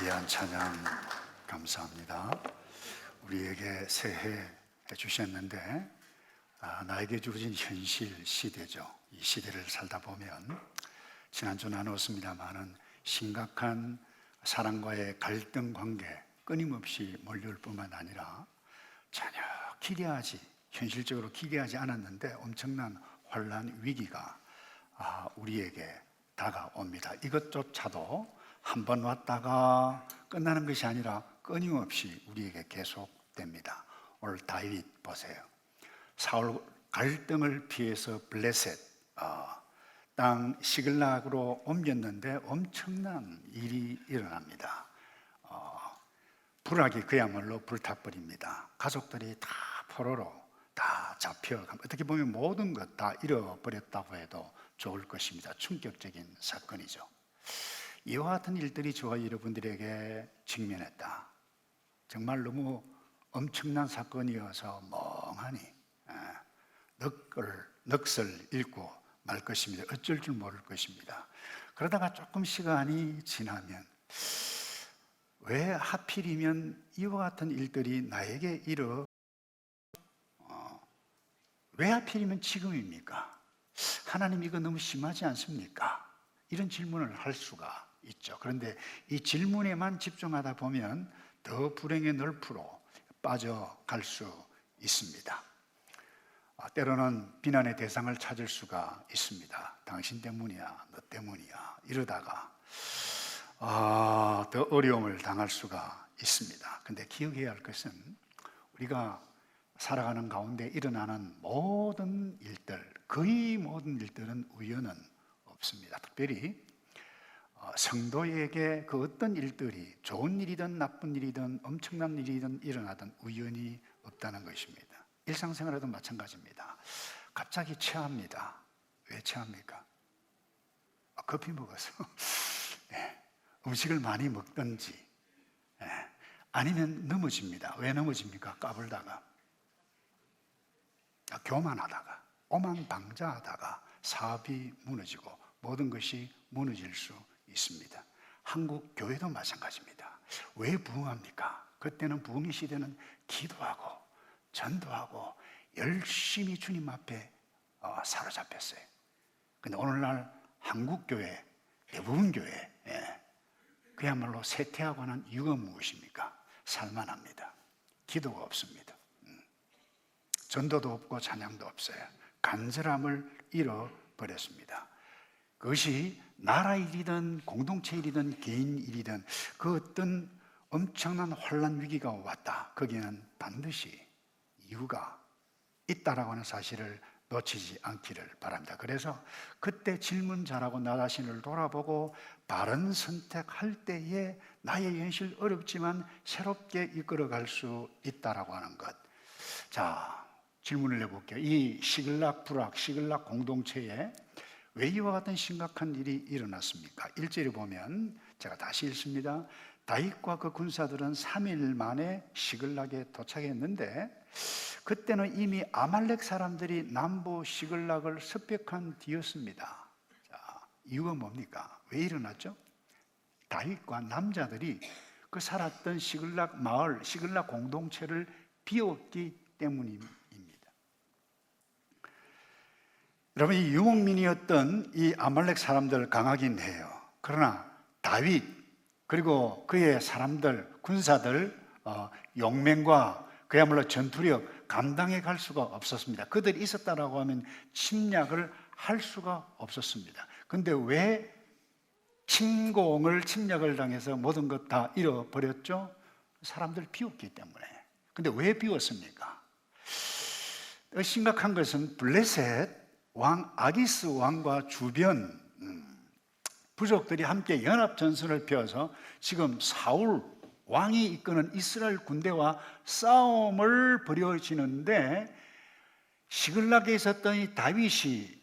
귀한 찬양 감사합니다. 우리에게 새해 주셨는데 나에게 주어진 현실 시대죠. 이 시대를 살다 보면 지난주 나눴습니다마는 심각한 사랑과의 갈등 관계 끊임없이 몰려올 뿐만 아니라 전혀 현실적으로 기대하지 않았는데 엄청난 혼란 위기가 우리에게 다가옵니다. 이것조차도 한 번 왔다가 끝나는 것이 아니라 끊임없이 우리에게 계속됩니다. 오늘 다윗 보세요. 사울 갈등을 피해서 블레셋 땅 시글락으로 옮겼는데 엄청난 일이 일어납니다. 불악이 그야말로 불타버립니다. 가족들이 다 포로로 다 잡혀 어떻게 보면 모든 것 다 잃어버렸다고 해도 좋을 것입니다. 충격적인 사건이죠. 이와 같은 일들이 저와 여러분들에게 직면했다. 정말 너무 엄청난 사건이어서 멍하니 넋을 잃고 말 것입니다. 어쩔 줄 모를 것입니다. 그러다가 조금 시간이 지나면 왜 하필이면 이와 같은 일들이 나에게 왜 하필이면 지금입니까? 하나님 이거 너무 심하지 않습니까? 이런 질문을 할 수가 있죠. 그런데 이 질문에만 집중하다 보면 더 불행의 널프로 빠져갈 수 있습니다. 때로는 비난의 대상을 찾을 수가 있습니다. 당신 때문이야, 너 때문이야 이러다가 더 어려움을 당할 수가 있습니다. 그런데 기억해야 할 것은 우리가 살아가는 가운데 일어나는 모든 일들, 거의 모든 일들은 우연은 없습니다. 특별히 성도에게 그 어떤 일들이 좋은 일이든 나쁜 일이든 엄청난 일이든 일어나든 우연이 없다는 것입니다. 일상생활에도 마찬가지입니다. 갑자기 체합니다. 왜 체합니까? 커피 먹어서 음식을 많이 먹든지 아니면 넘어집니다. 왜 넘어집니까? 까불다가 교만하다가 오만방자하다가 사업이 무너지고 모든 것이 무너질 수 있습니다. 한국 교회도 마찬가지입니다. 왜 부흥합니까? 그때는 부흥의 시대는 기도하고 전도하고 열심히 주님 앞에 사로잡혔어요. 근데 오늘날 한국 교회, 대부분 교회 그야말로 쇠퇴하고 하는 이유가 무엇입니까? 살만합니다. 기도가 없습니다. 전도도 없고 찬양도 없어요. 간절함을 잃어버렸습니다. 그것이 나라 일이든 공동체 일이든 개인 일이든 그 어떤 엄청난 혼란 위기가 왔다. 거기에는 반드시 이유가 있다라고 하는 사실을 놓치지 않기를 바랍니다. 그래서 그때 질문 잘하고 나 자신을 돌아보고 바른 선택할 때에 나의 현실 어렵지만 새롭게 이끌어갈 수 있다라고 하는 것. 자, 질문을 해볼게요. 이 시글락 공동체에 왜 이와 같은 심각한 일이 일어났습니까? 1절에 보면 제가 다시 읽습니다. 다윗과 그 군사들은 3일 만에 시글락에 도착했는데 그때는 이미 아말렉 사람들이 남부 시글락을 습격한 뒤였습니다. 자, 이유가 뭡니까? 왜 일어났죠? 다윗과 남자들이 그 살았던 시글락 마을, 시글락 공동체를 비웠기 때문입니다. 여러분, 이 유목민이었던 이 아말렉 사람들 강하긴 해요. 그러나 다윗 그리고 그의 사람들, 군사들 용맹과 그야말로 전투력 감당해 갈 수가 없었습니다. 그들이 있었다라고 하면 침략을 할 수가 없었습니다. 근데 왜 침략을 당해서 모든 것 다 잃어버렸죠? 사람들 비웠기 때문에. 근데 왜 비웠습니까? 심각한 것은 블레셋 왕 아기스 왕과 주변 부족들이 함께 연합전선을 펴서 지금 사울 왕이 이끄는 이스라엘 군대와 싸움을 벌여지는데 시글락에 있었던 이 다윗이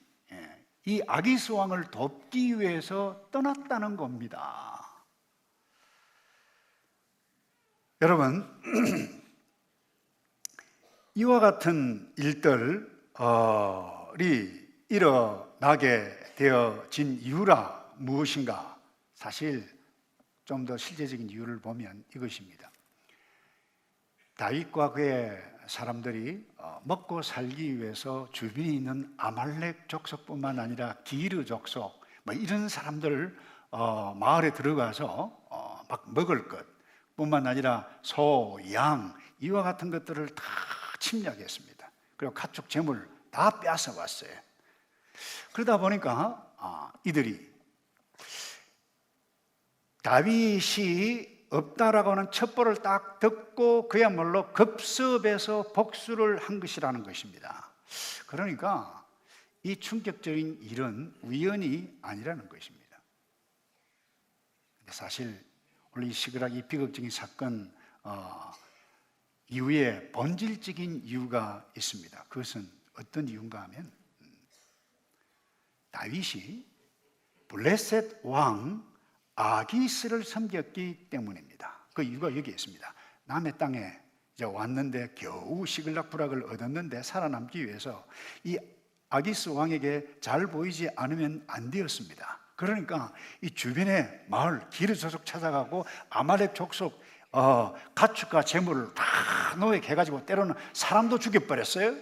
이 아기스 왕을 돕기 위해서 떠났다는 겁니다. 여러분, 이와 같은 일들이 일어나게 되어진 이유라 무엇인가? 사실 좀 더 실제적인 이유를 보면 이것입니다. 다윗과 그의 사람들이 먹고 살기 위해서 주변에 있는 아말렉 족속뿐만 아니라 기르 족속 뭐 이런 사람들 마을에 들어가서 막 먹을 것 뿐만 아니라 소, 양 이와 같은 것들을 다 침략했습니다. 그리고 가축 재물 다 빼앗아 왔어요. 그러다 보니까 이들이 다윗이 없다라고 하는 첩보를 딱 듣고 그야말로 급습해서 복수를 한 것이라는 것입니다. 그러니까 이 충격적인 일은 우연이 아니라는 것입니다. 사실 오늘 이 시그락 이 비극적인 사건 이후에 본질적인 이유가 있습니다. 그것은 어떤 이유인가 하면 다윗이 블레셋 왕 아기스를 섬겼기 때문입니다. 그 이유가 여기 있습니다. 남의 땅에 이제 왔는데 겨우 시글락부락을 얻었는데 살아남기 위해서 이 아기스 왕에게 잘 보이지 않으면 안 되었습니다. 그러니까 이 주변의 마을 기르 족속 찾아가고 아말렉 족속 가축과 재물을 다 노획해가지고 때로는 사람도 죽여버렸어요.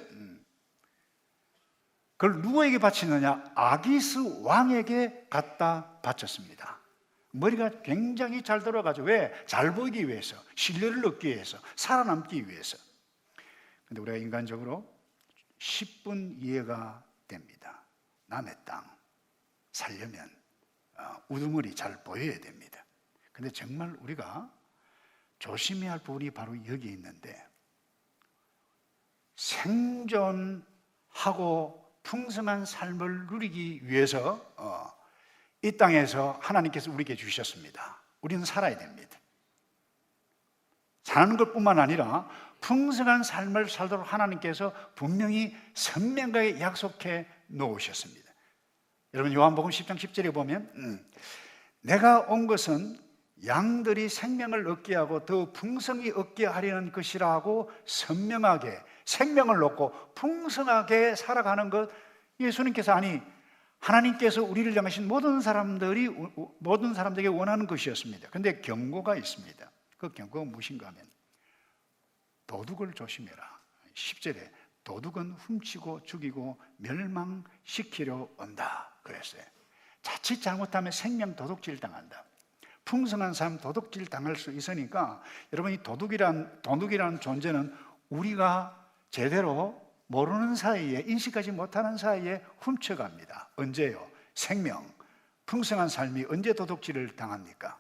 그걸 누구에게 바치느냐? 아기스 왕에게 갖다 바쳤습니다. 머리가 굉장히 잘 돌아가죠. 왜? 잘 보이기 위해서, 신뢰를 얻기 위해서, 살아남기 위해서. 근데 우리가 인간적으로 10분 이해가 됩니다. 남의 땅 살려면 우두머리 잘 보여야 됩니다. 근데 정말 우리가 조심해야 할 부분이 바로 여기 있는데, 생존하고 풍성한 삶을 누리기 위해서 이 땅에서 하나님께서 우리에게 주셨습니다. 우리는 살아야 됩니다. 사는 것뿐만 아니라 풍성한 삶을 살도록 하나님께서 분명히 선명하게 약속해 놓으셨습니다. 여러분 요한복음 10장 10절에 보면 내가 온 것은 양들이 생명을 얻게 하고 더 풍성히 얻게 하려는 것이라고 선명하게 생명을 얻고 풍성하게 살아가는 것, 예수님께서 하나님께서 우리를 향하신 모든 사람들에게 원하는 것이었습니다. 그런데 경고가 있습니다. 그 경고가 무엇인가 하면 도둑을 조심해라. 10절에 도둑은 훔치고 죽이고 멸망시키려 온다 그랬어요. 자칫 잘못하면 생명 도둑질 당한다. 풍성한 삶 도둑질 당할 수 있으니까 여러분, 이 도둑이라는 존재는 우리가 제대로 모르는 사이에, 인식하지 못하는 사이에 훔쳐갑니다. 언제요? 생명, 풍성한 삶이 언제 도둑질을 당합니까?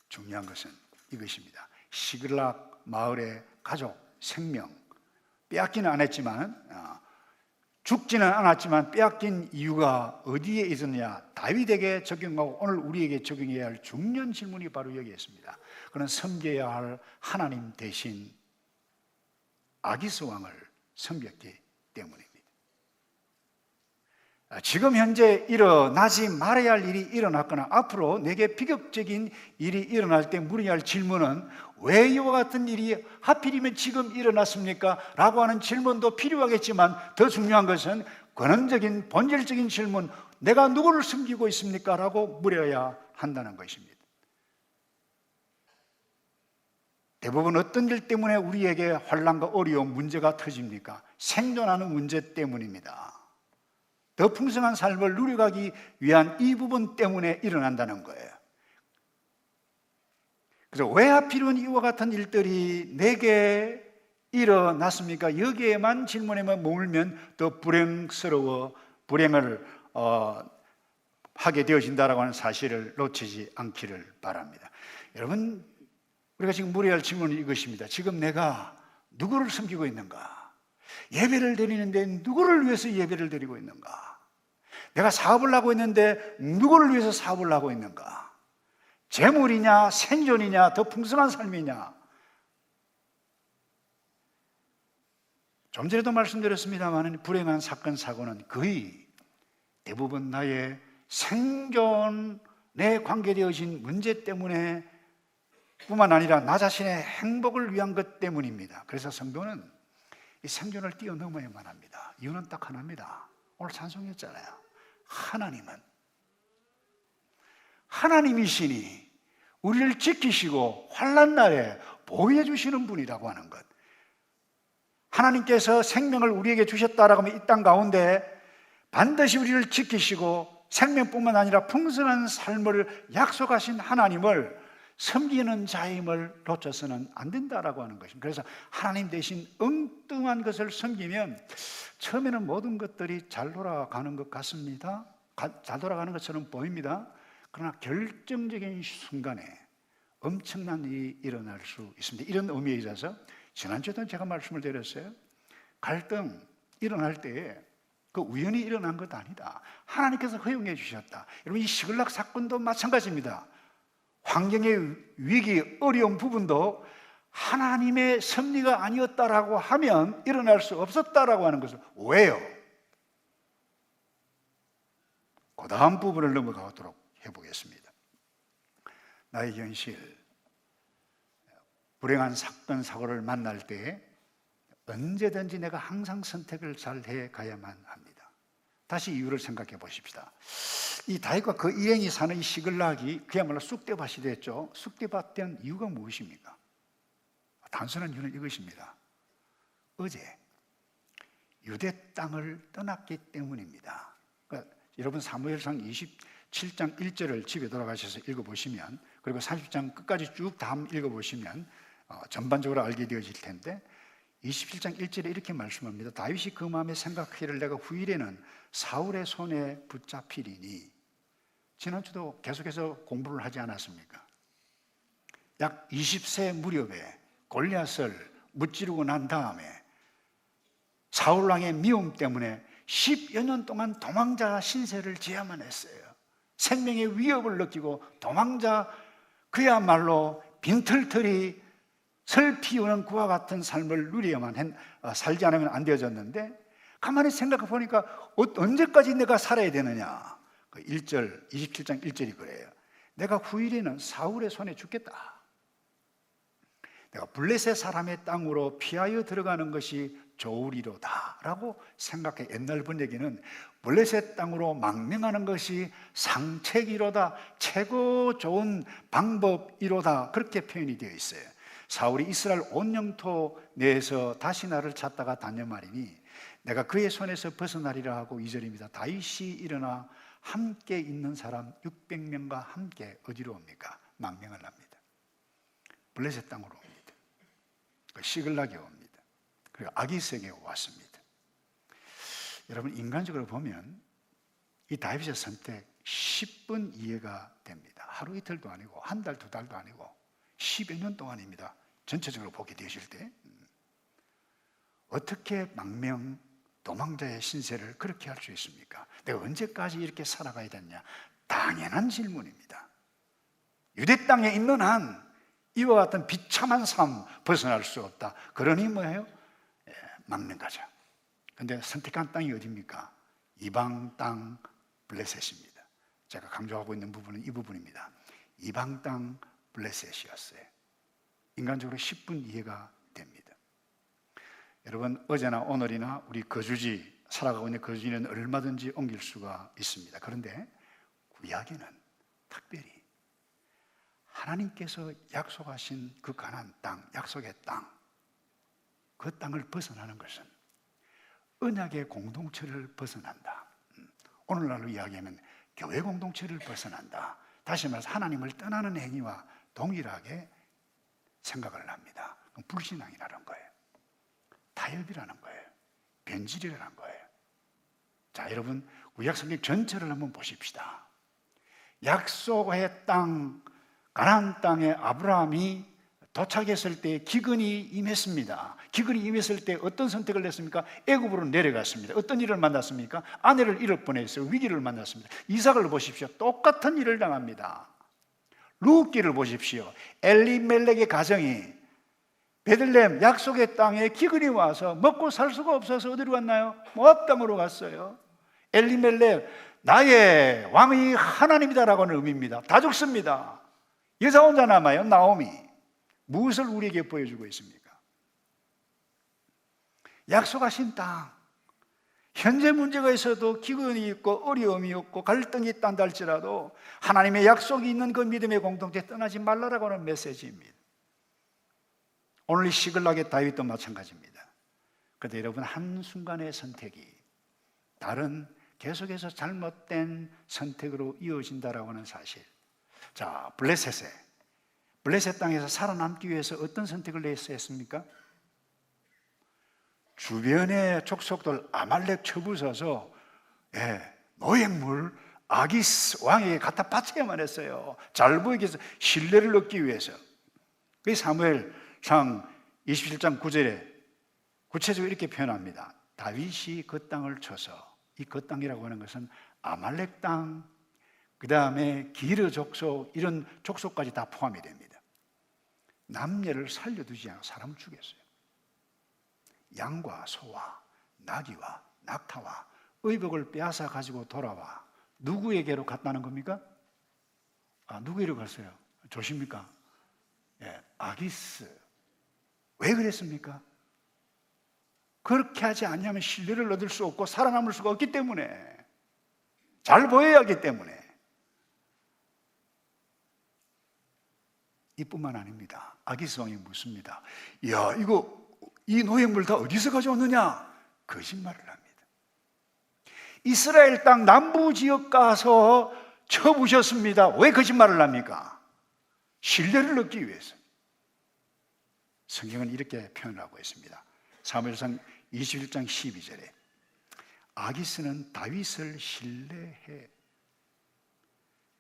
중요한 것은 이것입니다. 시글락 마을의 가족, 생명 빼앗기는 않았지만, 죽지는 않았지만 빼앗긴 이유가 어디에 있었느냐? 다윗에게 적용하고 오늘 우리에게 적용해야 할 중요한 질문이 바로 여기에 있습니다. 그는 섬겨야 할 하나님 대신 아기스 왕을 섬겼기 때문입니다. 지금 현재 일어나지 말아야 할 일이 일어났거나 앞으로 내게 비극적인 일이 일어날 때 물어야 할 질문은 왜 이와 같은 일이 하필이면 지금 일어났습니까? 라고 하는 질문도 필요하겠지만 더 중요한 것은 근원적인 본질적인 질문, 내가 누구를 섬기고 있습니까? 라고 물어야 한다는 것입니다. 대부분 어떤 일 때문에 우리에게 환난과 어려움, 문제가 터집니까? 생존하는 문제 때문입니다. 더 풍성한 삶을 누려가기 위한 이 부분 때문에 일어난다는 거예요. 그래서 왜 하필은 이와 같은 일들이 내게 일어났습니까? 여기에만 질문에만 머물면 더 불행을 하게 되어진다라고 하는 사실을 놓치지 않기를 바랍니다. 여러분, 우리가 지금 물어야 할 질문은 이것입니다. 지금 내가 누구를 섬기고 있는가? 예배를 드리는데 누구를 위해서 예배를 드리고 있는가? 내가 사업을 하고 있는데 누구를 위해서 사업을 하고 있는가? 재물이냐, 생존이냐, 더 풍성한 삶이냐? 좀 전에도 말씀드렸습니다만 불행한 사건, 사고는 거의 대부분 나의 생존에 관계되어진 문제 때문에 뿐만 아니라 나 자신의 행복을 위한 것 때문입니다. 그래서 성도는 이 생존을 뛰어넘어야만 합니다. 이유는 딱 하나입니다. 오늘 찬송했잖아요. 하나님이시니 우리를 지키시고 환난 날에 보호해 주시는 분이라고 하는 것. 하나님께서 생명을 우리에게 주셨다라고 하면 이 땅 가운데 반드시 우리를 지키시고 생명뿐만 아니라 풍성한 삶을 약속하신 하나님을 섬기는 자임을 놓쳐서는 안 된다라고 하는 것입니다. 그래서 하나님 대신 엉뚱한 것을 섬기면 처음에는 모든 것들이 잘 돌아가는 것 같습니다. 잘 돌아가는 것처럼 보입니다. 그러나 결정적인 순간에 엄청난 일이 일어날 수 있습니다. 이런 의미에 있어서 지난주에도 제가 말씀을 드렸어요. 갈등 일어날 때에 그 우연히 일어난 것 아니다. 하나님께서 허용해 주셨다. 여러분, 이 시글락 사건도 마찬가지입니다. 환경의 위기, 어려운 부분도 하나님의 섭리가 아니었다라고 하면 일어날 수 없었다라고 하는 것을 왜요? 그 다음 부분을 넘어가도록 해보겠습니다. 나의 현실, 불행한 사건, 사고를 만날 때 언제든지 내가 항상 선택을 잘 해가야만 합니다. 다시 이유를 생각해 보십시다. 이 다윗과 그 일행이 사는 이 시글락이 그야말로 쑥대밭이 됐죠. 쑥대밭 된 이유가 무엇입니까? 단순한 이유는 이것입니다. 어제 유대 땅을 떠났기 때문입니다. 그러니까 여러분 사무엘상 27장 1절을 집에 돌아가셔서 읽어보시면, 그리고 30장 끝까지 쭉 다 읽어보시면 전반적으로 알게 되어질 텐데, 27장 1절에 이렇게 말씀합니다. 다윗이 그 마음에 생각하기를 내가 후일에는 사울의 손에 붙잡히리니. 지난주도 계속해서 공부를 하지 않았습니까? 약 20세 무렵에 골리앗을 무찌르고 난 다음에 사울왕의 미움 때문에 10여 년 동안 도망자 신세를 지어야만 했어요. 생명의 위협을 느끼고 도망자, 그야말로 빈털터리 설 피우는 그와 같은 삶을 누려야만 살지 않으면 안 되어졌는데, 가만히 생각해 보니까 언제까지 내가 살아야 되느냐. 그 1절, 27장 1절이 그래요. 내가 후일에는 사울의 손에 죽겠다. 내가 블레셋 사람의 땅으로 피하여 들어가는 것이 좋으리로다 라고 생각해. 옛날 번역에는 블레셋 땅으로 망명하는 것이 상책이로다, 최고 좋은 방법이로다, 그렇게 표현이 되어 있어요. 사울이 이스라엘 온 영토 내에서 다시 나를 찾다가 단념하리니 내가 그의 손에서 벗어나리라 하고, 2절입니다. 다윗이 일어나 함께 있는 사람 600명과 함께 어디로 옵니까? 망명을 합니다. 블레셋 땅으로 옵니다. 시글락에 옵니다. 그리고 아기스에게 왔습니다. 여러분, 인간적으로 보면 이 다윗의 선택 10분 이해가 됩니다. 하루 이틀도 아니고 한 달, 두 달도 아니고 10여 년 동안입니다. 전체적으로 보게 되실 때 어떻게 망명, 도망자의 신세를 그렇게 할 수 있습니까? 내가 언제까지 이렇게 살아가야 되냐? 당연한 질문입니다. 유대 땅에 있는 한 이와 같은 비참한 삶 벗어날 수 없다. 그러니 뭐예요? 망명 가자. 근데 선택한 땅이 어디입니까? 이방 땅 블레셋입니다. 제가 강조하고 있는 부분은 이 부분입니다. 이방 땅 블레셋이었어요. 인간적으로 10분 이해가 됩니다. 여러분, 어제나 오늘이나 우리 거주지, 살아가고 있는 거주지는 얼마든지 옮길 수가 있습니다. 그런데 구약에는 특별히 하나님께서 약속하신 그 가나안 땅, 약속의 땅, 그 땅을 벗어나는 것은 언약의 공동체를 벗어난다. 오늘날로 이야기하면 교회 공동체를 벗어난다. 다시 말해서 하나님을 떠나는 행위와 동일하게 생각을 합니다. 그럼 불신앙이라는 거예요. 타협이라는 거예요. 변질이라는 거예요. 자, 여러분, 구약성경 전체를 한번 보십시다. 약속의 땅, 가나안 땅에 아브라함이 도착했을 때 기근이 임했습니다. 기근이 임했을 때 어떤 선택을 했습니까? 애굽으로 내려갔습니다. 어떤 일을 만났습니까? 아내를 잃을 뻔했어요. 위기를 만났습니다. 이삭을 보십시오. 똑같은 일을 당합니다. 룻기를 보십시오. 엘리멜렉의 가정이 베들레헴 약속의 땅에 기근이 와서 먹고 살 수가 없어서 어디로 갔나요? 모압 땅으로 갔어요. 엘리멜렉, 나의 왕이 하나님이다라고 하는 의미입니다. 다 죽습니다. 여자 혼자 남아요. 나오미. 무엇을 우리에게 보여주고 있습니까? 약속하신 땅, 현재 문제가 있어도 기근이 있고 어려움이 있고 갈등이 있단다 할지라도 하나님의 약속이 있는 그 믿음의 공동체 떠나지 말라라고 하는 메시지입니다. 오늘 이 시글락의 다윗도 마찬가지입니다. 그런데 여러분, 한순간의 선택이 다른 계속해서 잘못된 선택으로 이어진다라고 하는 사실. 자, 블레셋 땅에서 살아남기 위해서 어떤 선택을 했습니까? 주변의 족속들 아말렉 쳐부숴서 노획물 아기스 왕에게 갖다 바쳐야만 했어요. 잘 보이기 위해서, 신뢰를 얻기 위해서. 그게 사무엘상 27장 9절에 구체적으로 이렇게 표현합니다. 다윗이 그 땅을 쳐서, 이 그 땅이라고 하는 것은 아말렉 땅, 그 다음에 기르 족속, 이런 족속까지 다 포함이 됩니다. 남녀를 살려두지 않고 사람을 죽였어요. 양과 소와 나귀와 낙타와 의복을 빼앗아 가지고 돌아와 누구에게로 갔다는 겁니까? 누구에게로 갔어요? 조십니까? 아기스. 왜 그랬습니까? 그렇게 하지 않냐면 신뢰를 얻을 수 없고 살아남을 수가 없기 때문에, 잘 보여야 하기 때문에. 이뿐만 아닙니다. 아기스 왕이 묻습니다. 야, 이 노획물 다 어디서 가져왔느냐? 거짓말을 합니다. 이스라엘 땅 남부 지역 가서 쳐부셨습니다. 왜 거짓말을 합니까? 신뢰를 얻기 위해서. 성경은 이렇게 표현하고 있습니다. 사무엘상 21장 12절에 아기스는 다윗을 신뢰해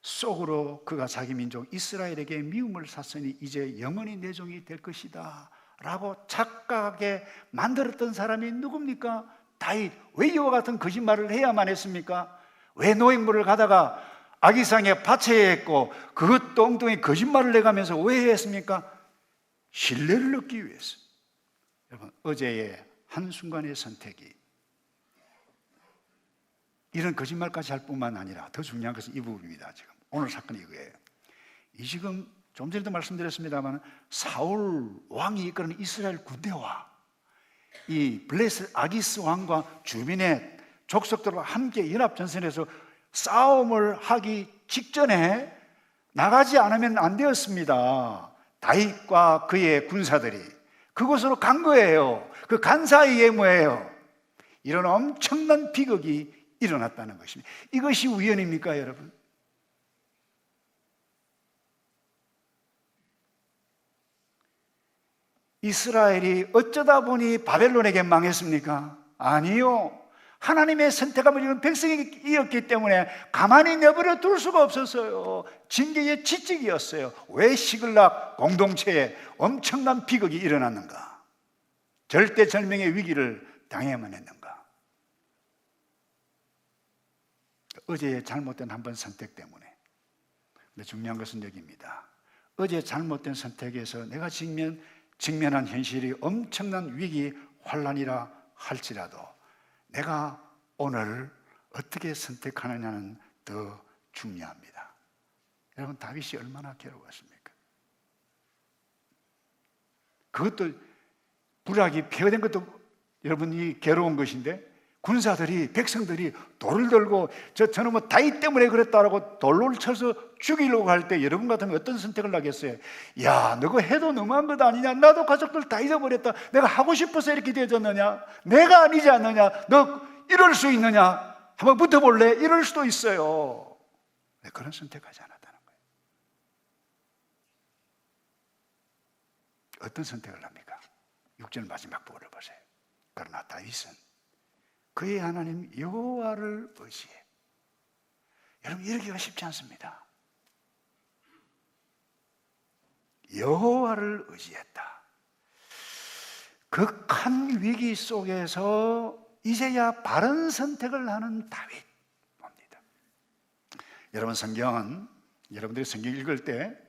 속으로 그가 자기 민족 이스라엘에게 미움을 샀으니 이제 영원히 내 종이 될 것이다 라고 착각하게 만들었던 사람이 누굽니까? 다윗. 왜 이와 같은 거짓말을 해야만 했습니까? 왜 노획물을 가다가 아기상에 바쳐야 했고 그것도 엉뚱히 거짓말을 해가면서 왜 했습니까? 신뢰를 얻기 위해서. 여러분, 어제의 한순간의 선택이 이런 거짓말까지 할 뿐만 아니라 더 중요한 것은 이 부분입니다. 지금 오늘 사건이 이거예요. 이 지금 좀 전에도 말씀드렸습니다만 사울 왕이 이끄는 이스라엘 군대와 이 블레셋 아기스 왕과 주민의 족속들과 함께 연합전선에서 싸움을 하기 직전에 나가지 않으면 안 되었습니다. 다윗과 그의 군사들이 그곳으로 간 거예요. 그 간 사이에 뭐예요? 이런 엄청난 비극이 일어났다는 것입니다. 이것이 우연입니까, 여러분? 이스라엘이 어쩌다 보니 바벨론에게 망했습니까? 아니요. 하나님의 선택함을 입은 백성이었기 때문에 가만히 내버려 둘 수가 없었어요. 징계의 지직이었어요. 왜 시글락 공동체에 엄청난 비극이 일어났는가? 절대절명의 위기를 당해야만 했는가? 어제의 잘못된 한 번 선택 때문에. 근데 중요한 것은 여기입니다. 어제 잘못된 선택에서 내가 직면한 현실이 엄청난 위기, 환란이라 할지라도 내가 오늘 어떻게 선택하느냐는 더 중요합니다. 여러분, 다윗이 얼마나 괴로웠습니까? 그것도 불악이 폐허된 것도 여러분이 괴로운 것인데 군사들이, 백성들이 돌을 들고 저는 뭐 다윗 때문에 그랬다라고 돌을 쳐서 죽이려고 할 때 여러분 같으면 어떤 선택을 하겠어요? 야, 너가 해도 너무한 것 아니냐? 나도 가족들 다 잊어버렸다. 내가 하고 싶어서 이렇게 되어졌느냐? 내가 아니지 않느냐? 너 이럴 수 있느냐? 한번 붙어볼래? 이럴 수도 있어요. 그런 선택하지 않았다는 거예요. 어떤 선택을 합니까? 6절 마지막 부분을 보세요. 그러나 다윗은 그의 하나님 여호와를 의지해. 여러분, 이러기가 쉽지 않습니다. 여호와를 의지했다. 극한 위기 속에서 이제야 바른 선택을 하는 다윗 봅니다. 여러분, 성경은 여러분들이 성경 읽을 때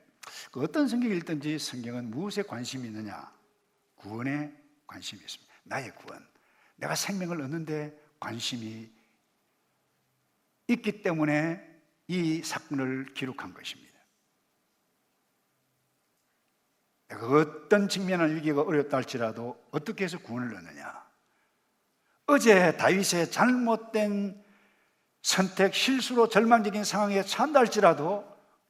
그 어떤 성경 읽든지 성경은 무엇에 관심이 있느냐? 구원에 관심이 있습니다. 나의 구원, 내가 생명을 얻는데 관심이 있기 때문에 이 사건을 기록한 것입니다. 내가 어떤 직면한 위기가 어렵다 할지라도 어떻게 해서 구원을 얻느냐? 어제 다윗의 잘못된 선택, 실수로 절망적인 상황에 처한다 할지라도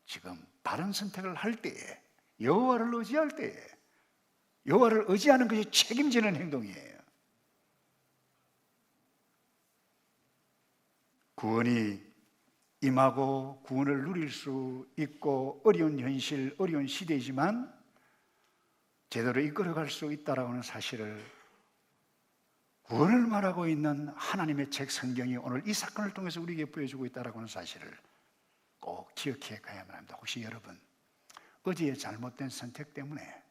지금 바른 선택을 할 때에, 여호와를 의지할 때에, 여호와를 의지하는 것이 책임지는 행동이에요. 구원이 임하고 구원을 누릴 수 있고 어려운 현실, 어려운 시대이지만 제대로 이끌어갈 수 있다라고 하는 사실을, 구원을 말하고 있는 하나님의 책 성경이 오늘 이 사건을 통해서 우리에게 보여주고 있다라고 하는 사실을 꼭 기억해 가야만 합니다. 혹시 여러분 어제의 잘못된 선택 때문에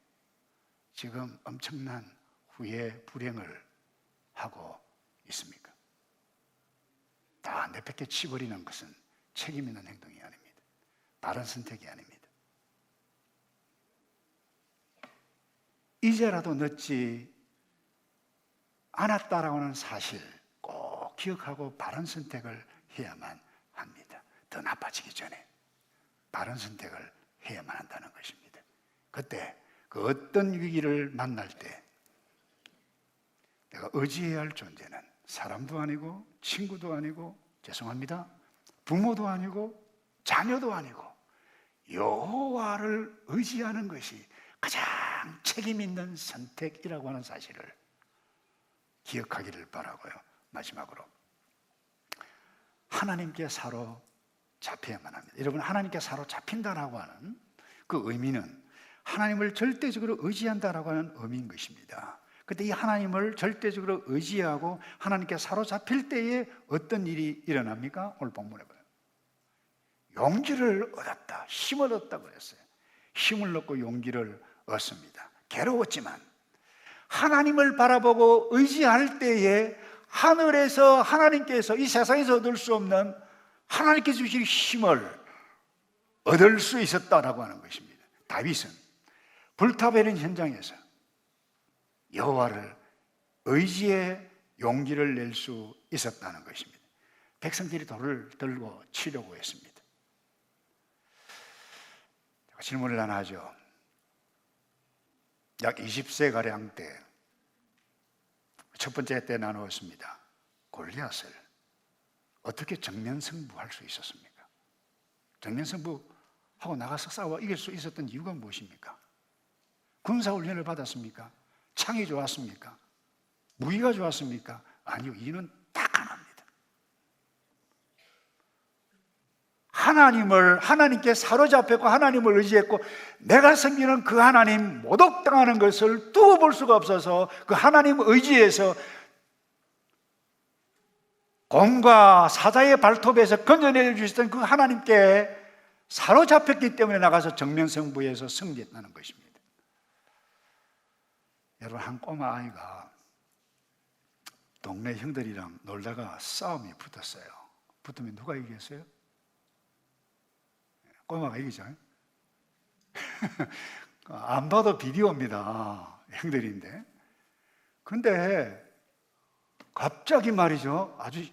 지금 엄청난 후회, 불행을 하고 있습니까? 다 내팽개 치버리는 것은 책임 있는 행동이 아닙니다. 바른 선택이 아닙니다. 이제라도 늦지 않았다라고 하는 사실 꼭 기억하고 바른 선택을 해야만 합니다. 더 나빠지기 전에 바른 선택을 해야만 한다는 것입니다. 그때 그 어떤 위기를 만날 때 내가 의지해야 할 존재는 사람도 아니고 친구도 아니고, 죄송합니다, 부모도 아니고 자녀도 아니고 여호와를 의지하는 것이 가장 책임 있는 선택이라고 하는 사실을 기억하기를 바라고요. 마지막으로 하나님께 사로잡혀야만 합니다. 여러분, 하나님께 사로잡힌다라고 하는 그 의미는 하나님을 절대적으로 의지한다라고 하는 의미인 것입니다. 그때 이 하나님을 절대적으로 의지하고 하나님께 사로잡힐 때에 어떤 일이 일어납니까? 오늘 본문에 봐요. 용기를 얻었다, 힘을 얻었다 그랬어요. 힘을 얻고 용기를 얻습니다. 괴로웠지만 하나님을 바라보고 의지할 때에 하늘에서 하나님께서 이 세상에서 얻을 수 없는 하나님께서 주신 힘을 얻을 수 있었다라고 하는 것입니다. 다윗은 불타버리는 현장에서 여호와를 의지해 용기를 낼 수 있었다는 것입니다. 백성들이 돌을 들고 치려고 했습니다. 제가 질문을 하나 하죠. 약 20세가량 때 첫 번째 때 나누었습니다. 골리앗을 어떻게 정면승부할 수 있었습니까? 정면승부하고 나가서 싸워 이길 수 있었던 이유가 무엇입니까? 군사훈련을 받았습니까? 창이 좋았습니까? 무기가 좋았습니까? 아니요, 이유는 딱 하나입니다. 하나님께 사로잡혔고 하나님을 의지했고 내가 섬기는 그 하나님 모독당하는 것을 두고 볼 수가 없어서 그 하나님 의지에서 곰과 사자의 발톱에서 건져내 주셨던 그 하나님께 사로잡혔기 때문에 나가서 정면승부에서 승리했다는 것입니다. 여러분, 한 꼬마 아이가 동네 형들이랑 놀다가 싸움이 붙었어요. 붙으면 누가 이겼어요? 꼬마가 이기죠. 안 봐도 비디오입니다. 형들인데. 근데 갑자기 말이죠, 아주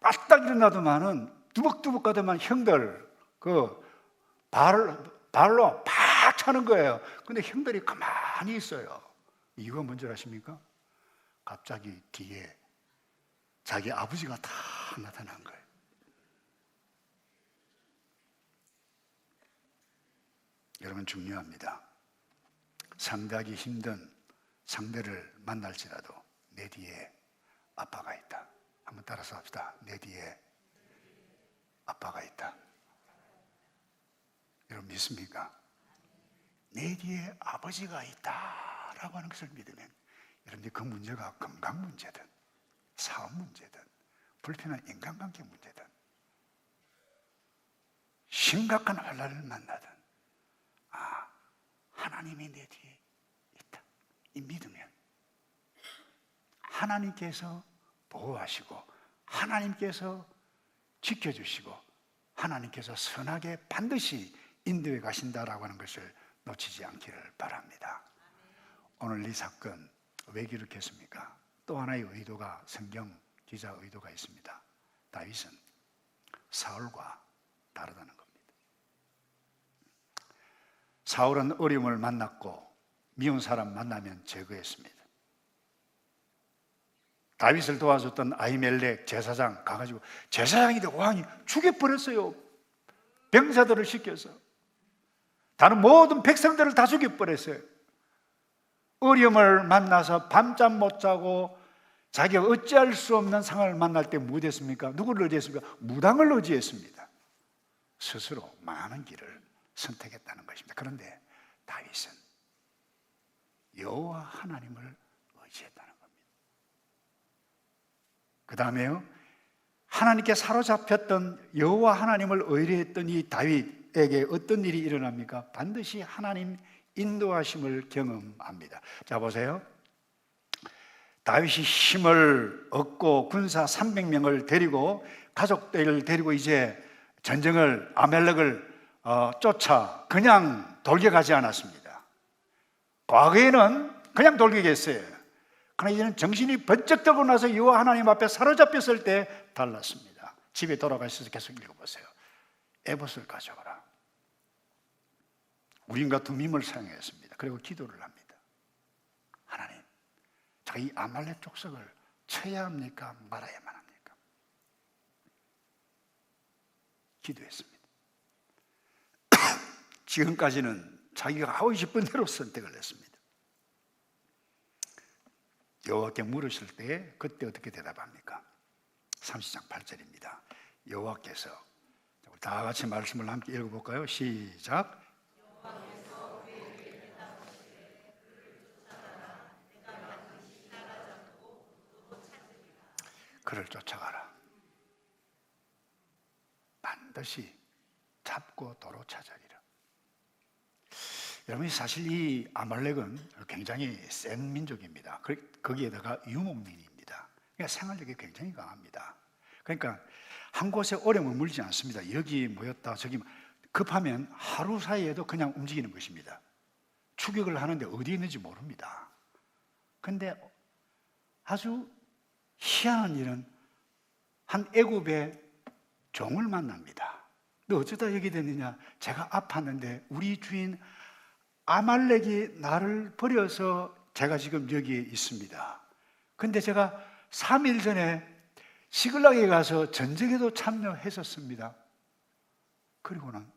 빠딱 일어나더만은 두벅두벅 가더만 형들 그 발로 팍 차는 거예요. 근데 형들이 가만히 있어요. 이유가 뭔지 아십니까? 갑자기 뒤에 자기 아버지가 다 나타난 거예요. 여러분, 중요합니다. 상대하기 힘든 상대를 만날지라도 내 뒤에 아빠가 있다. 한번 따라서 합시다. 내 뒤에 아빠가 있다. 여러분, 믿습니까? 내 뒤에 아버지가 있다라고 하는 것을 믿으면 여러분들 그 문제가 건강 문제든 사업 문제든 불편한 인간관계 문제든 심각한 환난을 만나든 하나님이 내 뒤에 있다, 이 믿으면 하나님께서 보호하시고 하나님께서 지켜주시고 하나님께서 선하게 반드시 인도해 가신다라고 하는 것을 놓치지 않기를 바랍니다. 오늘 이 사건 왜 기록했습니까? 또 하나의 의도가, 성경 기자 의도가 있습니다. 다윗은 사울과 다르다는 겁니다. 사울은 어려움을 만났고 미운 사람 만나면 제거했습니다. 다윗을 도와줬던 아히멜렉 제사장 가가지고 제사장이 되고 왕이 죽여버렸어요. 병사들을 시켜서 다른 모든 백성들을 다 죽여버렸어요. 어려움을 만나서 밤잠 못 자고 자기가 어찌할 수 없는 상황을 만날 때 뭐 됐습니까? 누구를 의지했습니까? 무당을 의지했습니다. 스스로 망하는 길을 선택했다는 것입니다. 그런데 다윗은 여호와 하나님을 의지했다는 겁니다. 그 다음에요, 하나님께 사로잡혔던 여호와 하나님을 의뢰했던 이 다윗에게 어떤 일이 일어납니까? 반드시 하나님 인도하심을 경험합니다. 자, 보세요. 다윗이 힘을 얻고 군사 300명을 데리고 가족들을 데리고 이제 전쟁을 아멜렉을 쫓아 그냥 돌격하지 않았습니다. 과거에는 그냥 돌격했어요. 그러나 이제는 정신이 번쩍 들고 나서 여호와 하나님 앞에 사로잡혔을 때 달랐습니다. 집에 돌아가셔서 계속 읽어보세요. 에봇을 가져오라. 우림과 둠밈을 사용했습니다. 그리고 기도를 합니다. 하나님, 제가 이 아말렉 족속을 쳐야 합니까? 말아야만 합니까? 기도했습니다. 지금까지는 자기가 하고 싶은 대로 선택을 했습니다. 여호와께 물으실 때 그때 어떻게 대답합니까? 30장 8절입니다. 여호와께서, 다 같이 말씀을 함께 읽어볼까요? 시작. 그를 쫓아가라. 반드시 잡고 도로 찾으리라. 여러분, 사실 이 아말렉은 굉장히 센 민족입니다. 거기에다가 유목민입니다. 그러니까 생활력이 굉장히 강합니다. 그러니까 한 곳에 오래 머물지 않습니다. 여기 모였다 저기 급하면 하루 사이에도 그냥 움직이는 것입니다. 추격을 하는데 어디에 있는지 모릅니다. 그런데 아주 희한한 일은 한 애굽의 종을 만납니다. 너 어쩌다 여기 됐느냐? 제가 아팠는데 우리 주인 아말렉이 나를 버려서 제가 지금 여기에 있습니다. 근데 제가 3일 전에 시글락에 가서 전쟁에도 참여했었습니다. 그리고는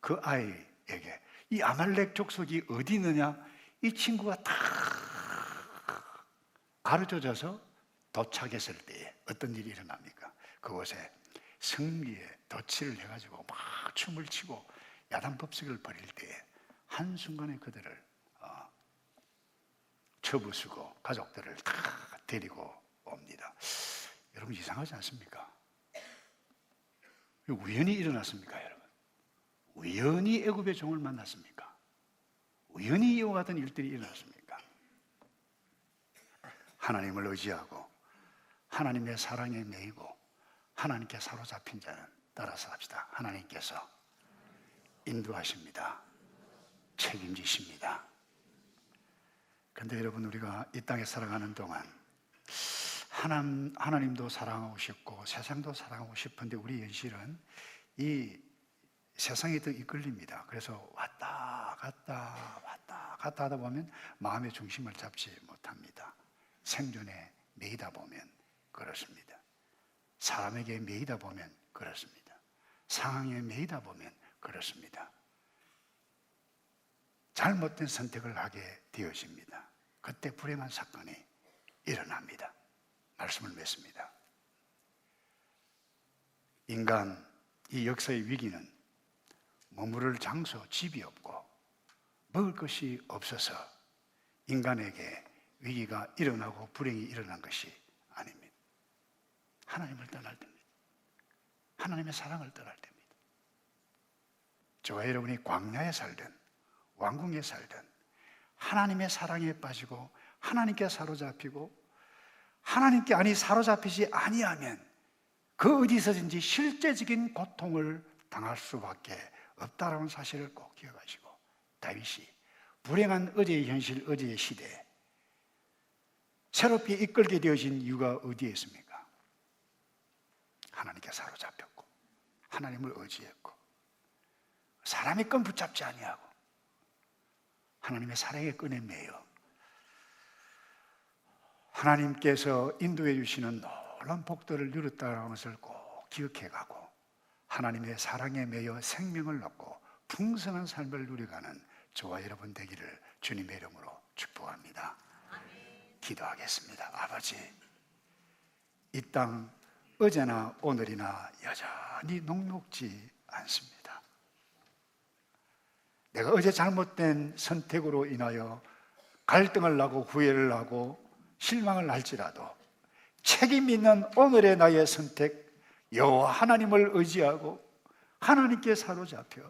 그 아이에게 이 아말렉 족속이 어디 있느냐? 이 친구가 다 가르쳐줘서 도착했을 때에 어떤 일이 일어납니까? 그곳에 성리에 덫을 해가지고 막 춤을 추고 야단법석을 벌일 때에 한순간에 그들을 처부수고 가족들을 다 데리고 옵니다. 여러분, 이상하지 않습니까? 우연히 일어났습니까, 여러분? 우연히 애굽의 종을 만났습니까? 우연히 이와 같은 일들이 일어났습니까? 하나님을 의지하고 하나님의 사랑에 매이고 하나님께 사로잡힌 자는 따라서 합시다. 하나님께서 인도하십니다. 책임지십니다. 그런데 여러분, 우리가 이 땅에 살아가는 동안 하나님도 사랑하고 싶고 세상도 사랑하고 싶은데 우리 현실은 이 세상에 더 이끌립니다. 그래서 왔다 갔다 하다 보면 마음의 중심을 잡지 못합니다. 생존에 매이다 보면 그렇습니다. 사람에게 매이다 보면 그렇습니다. 상황에 매이다 보면 그렇습니다. 잘못된 선택을 하게 되어집니다. 그때 불행한 사건이 일어납니다. 말씀을 맺습니다. 인간, 이 역사의 위기는 머무를 장소, 집이 없고 먹을 것이 없어서 인간에게 위기가 일어나고 불행이 일어난 것이 아닙니다. 하나님을 떠날 때입니다. 하나님의 사랑을 떠날 때입니다. 저와 여러분이 광야에 살든 왕궁에 살든 하나님의 사랑에 빠지고 하나님께 사로잡히고 하나님께 사로잡히지 아니하면 그 어디서든지 실제적인 고통을 당할 수밖에 없다라는 사실을 꼭 기억하시고, 다윗이 불행한 어제의 현실, 어제의 시대에 새롭게 이끌게 되어진 이유가 어디에 있습니까? 하나님께 사로잡혔고 하나님을 의지했고 사람의 건 붙잡지 아니하고 하나님의 사랑의 끈에 매여 하나님께서 인도해 주시는 놀라운 복들을 누렸다는 것을 꼭 기억해 가고 하나님의 사랑에 매여 생명을 얻고 풍성한 삶을 누려가는 저와 여러분 되기를 주님의 이름으로 축복합니다. 기도하겠습니다. 아버지, 이 땅 어제나 오늘이나 여전히 녹록지 않습니다. 내가 어제 잘못된 선택으로 인하여 갈등을 하고 후회를 하고 실망을 할지라도 책임 있는 오늘의 나의 선택, 여호와 하나님을 의지하고 하나님께 사로잡혀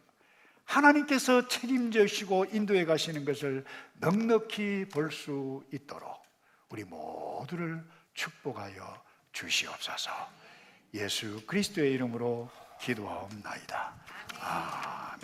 하나님께서 책임져주시고 인도해 가시는 것을 넉넉히 볼 수 있도록 우리 모두를 축복하여 주시옵소서. 예수 그리스도의 이름으로 기도하옵나이다. 아멘.